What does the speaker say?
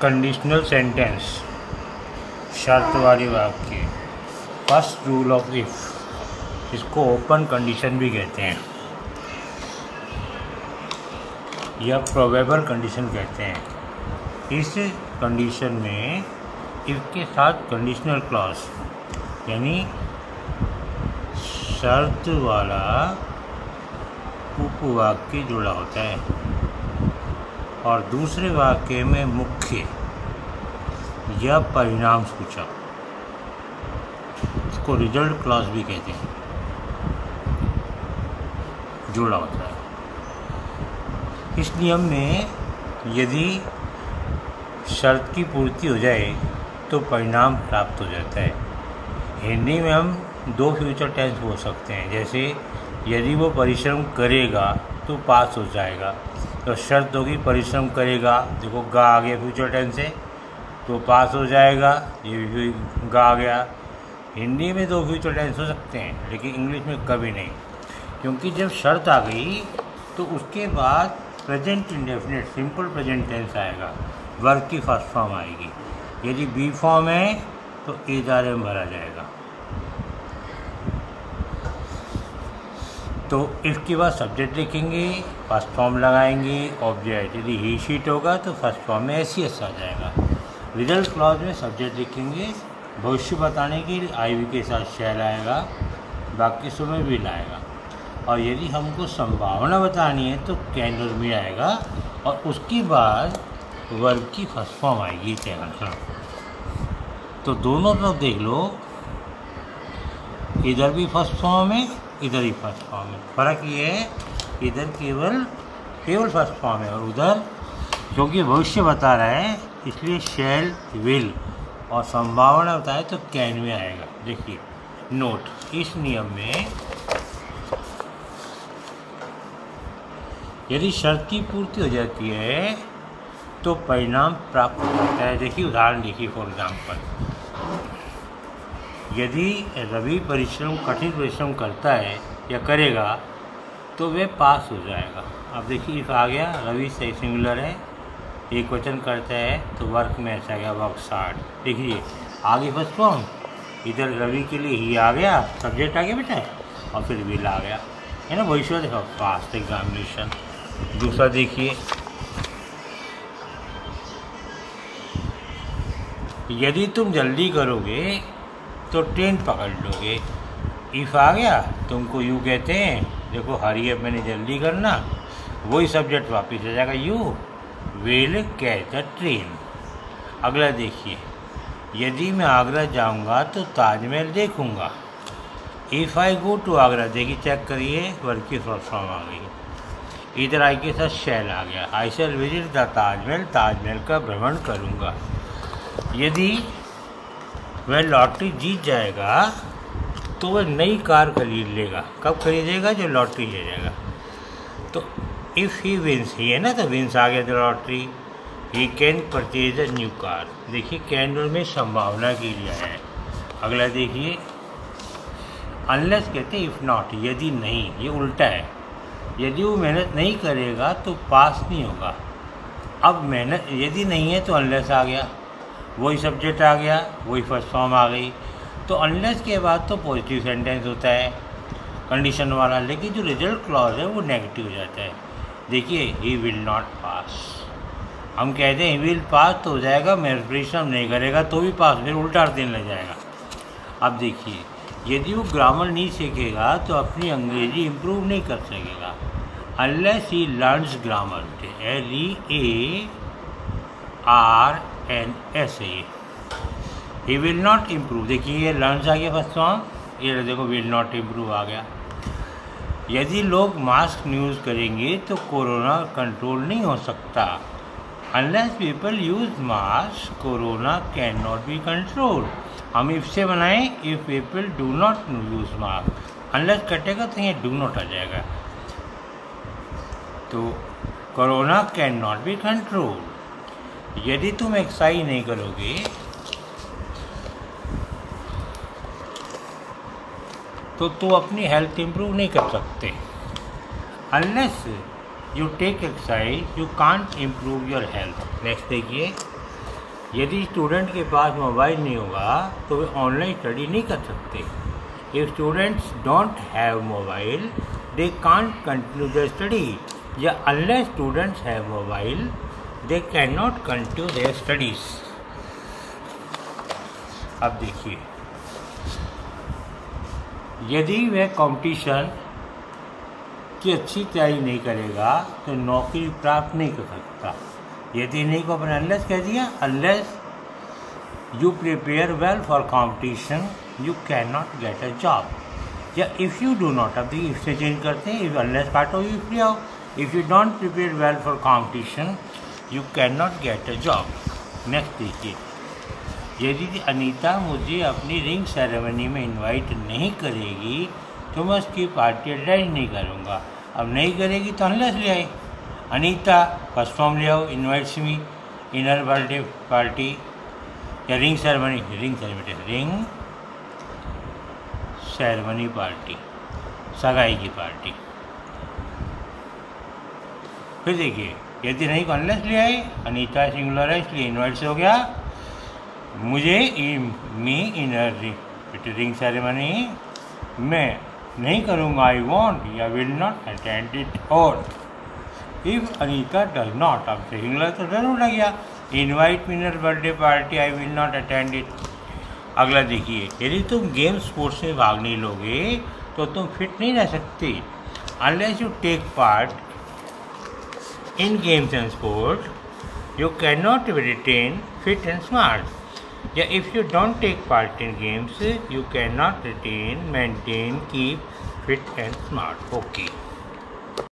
Conditional sentence, शर्त वाली वाक्य। फर्स्ट रूल ऑफ इफ, इसको ओपन कंडीशन भी कहते हैं या प्रोबेबल कंडीशन कहते हैं। इस कंडीशन में इफ के साथ कंडीशनल क्लॉज यानी शर्त वाला उपवाक्य जुड़ा होता है और दूसरे वाक्य में मुख्य या परिणाम सूचक, इसको रिजल्ट क्लॉज भी कहते हैं, जुड़ा होता है। इस नियम में यदि शर्त की पूर्ति हो जाए तो परिणाम प्राप्त हो जाता है। हिंदी में हम दो फ्यूचर टेंस बोल सकते हैं, जैसे यदि वो परिश्रम करेगा तो पास हो जाएगा, तो शर्त होगी परिश्रम करेगा, देखो गा आ गया फ्यूचर टेंस से, तो पास हो जाएगा, ये भी गा आ गया। हिंदी में दो फ्यूचर टेंस हो सकते हैं लेकिन इंग्लिश में कभी नहीं, क्योंकि जब शर्त आ गई तो उसके बाद present indefinite simple present tense आएगा, वर्ब की फर्स्ट फॉर्म आएगी। यदि बी फॉर्म है तो इदारे में भरा जाएगा। तो इफ के बाद सब्जेक्ट लिखेंगे, फर्स्ट फॉर्म लगाएंगे, ऑब्जेक्ट। यदि ही शीट होगा तो फर्स्ट फॉर्म में एस आ जाएगा। रिजल्ट क्लॉज में सब्जेक्ट लिखेंगे, भविष्य बताने के लिए आई वी के साथ शैल आएगा, बाकी समय भी लाएगा। और यदि हमको संभावना बतानी है तो कैन और भी आएगा और उसके बाद वर्ब की फर्स्ट फॉर्म आएगी कैन। तो दोनों तरफ देख लो, इधर भी फर्स्ट फॉर्म है, इधर ही फर्स्ट फॉर्म है। फ़र्क ये है इधर केवल फर्स्ट फॉर्म है और उधर क्योंकि भविष्य बता रहा है इसलिए शैल विल, और संभावना बताए तो कैन में आएगा। देखिए नोट, इस नियम में यदि शर्त की पूर्ति हो जाती है तो परिणाम प्राप्त हो जाता है। देखिए उदाहरण देखिए, फॉर एग्जाम्पल यदि रवि कठिन परिश्रम करता है या करेगा तो वह पास हो जाएगा। अब देखिए इफ आ गया, रवि से सिंगुलर है, एक वचन करता है तो वर्क में ऐसा गया वर्क स्टार्ट। देखिए आगे फर्स्ट फॉर्म, इधर रवि के लिए ही आ गया, सब्जेक्ट आ गया बेटा, और फिर विल आ गया, है ना। भविष्य देखो पास्ट एग्जामिनेशन। दूसरा देखिए, यदि तुम जल्दी करोगे तो ट्रेन पकड़ लोगे। इफ आ गया, तुमको यू कहते हैं, देखो हरी अब मैंने जल्दी करना, वही सब्जेक्ट वापस आ जाएगा, you will catch the train. अगला देखिए, यदि मैं आगरा जाऊंगा तो ताजमहल देखूंगा। If I go to Agra, देखिए चेक करिए वर्ब की फर्स्ट फॉर्म आ गई, इधर आई के साथ शैल आ गया, आई शैल विजिट द ताजमहल, ताजमहल का भ्रमण करूंगा। यदि वह लॉटरी जीत जाएगा तो वह नई कार खरीद लेगा। कब खरीदेगा? जो लॉटरी ले जाएगा। तो इफ़ ही विंस, ही है ना, तो विंस आ गया तो lottery, he can purchase a new car. देखिए कैन में संभावना के लिए है। अगला देखिए, अनलेस कहते हैं इफ़ नॉट, यदि नहीं, ये उल्टा है। यदि वो मेहनत नहीं करेगा तो पास नहीं होगा। अब मेहनत यदि नहीं है तो अनलेस आ गया, वही सब्जेक्ट आ गया, वही फर्स्ट फॉर्म आ गई। तो अनलेस के बाद तो पॉजिटिव सेंटेंस होता है कंडीशन वाला, लेकिन जो रिजल्ट क्लॉज है वो नेगेटिव हो जाता है। देखिए ही विल नॉट पास, हम कहते हैं ही विल पास तो हो जाएगा, मेहनत परिश्रम नहीं करेगा तो भी पास, फिर उल्टा देने लग जाएगा। अब देखिए, यदि वो ग्रामर नहीं सीखेगा तो अपनी अंग्रेजी इम्प्रूव नहीं कर सकेगा। Unless he learns grammar, LEARNS, he will not improve. देखिए ये लर्न्स आ गया फर्स्ट फॉर्म, ये देखो विल नॉट इम्प्रूव आ गया। यदि लोग मास्क यूज़ करेंगे तो कोरोना कंट्रोल नहीं हो सकता। Unless people use mask, corona can not be control. हम इफ से बनाएं, if people do not use mask, unless कटेगा तो ये डू नॉट आ जाएगा। तो corona can not be control. यदि तुम एक्सरसाइज नहीं करोगे तो तुम अपनी हेल्थ इंप्रूव नहीं कर सकते। Unless you take exercise, you can't improve your health. Next देखिए, यदि स्टूडेंट के पास मोबाइल नहीं होगा तो वे ऑनलाइन स्टडी नहीं कर सकते। If students don't have mobile they can't continue their study, या unless students have mobile they can not continue their studies. अब देखिए, यदि वह कंपटीशन की अच्छी तैयारी नहीं करेगा तो नौकरी प्राप्त नहीं कर सकता। यदि नहीं को अपने अनलेस कह दिया, unless you prepare well for competition you can not get a job, या इफ़ यू डू नॉट, अब देखिए इफ से चेंज करते हैं, इफ अनलेस काटो इफ ले आओ, if you don't prepare well for competition you can not get a job. Next देखिए, यदि अनीता मुझे अपनी रिंग सेरेमनी में इनवाइट नहीं करेगी तो मैं उसकी पार्टी अटेंड नहीं करूँगा। अब नहीं करेगी तो अनलेस ले आई, अनीता फर्स्ट फॉर्म ले आओ, इनवाइट्स मी इन हर बर्थडे पार्टी, या रिंग सेरेमनी पार्टी, सगाई की पार्टी। फिर देखिए, यदि नहीं को अनलेस ले आई, अनीता सिंगुलर है इसलिए इनवाइट्स हो गया, मुझे मी इन रिंग सेरेमनी मैं नहीं करूँगा, आई वॉन्ट या विल नॉट अटेंड इट। और इफ अनीता डज नॉट, अब सिंगुलर तो डज नॉट आ गया, invite me in birthday party I will not attend it. अगला देखिए, यदि तुम गेम स्पोर्ट्स में भाग नहीं लोगे तो तुम फिट नहीं रह सकते। Unless you take part in games and sport you can not retain fit and smart, या if you don't take part in games you can not retain maintain keep fit and smart. Okay.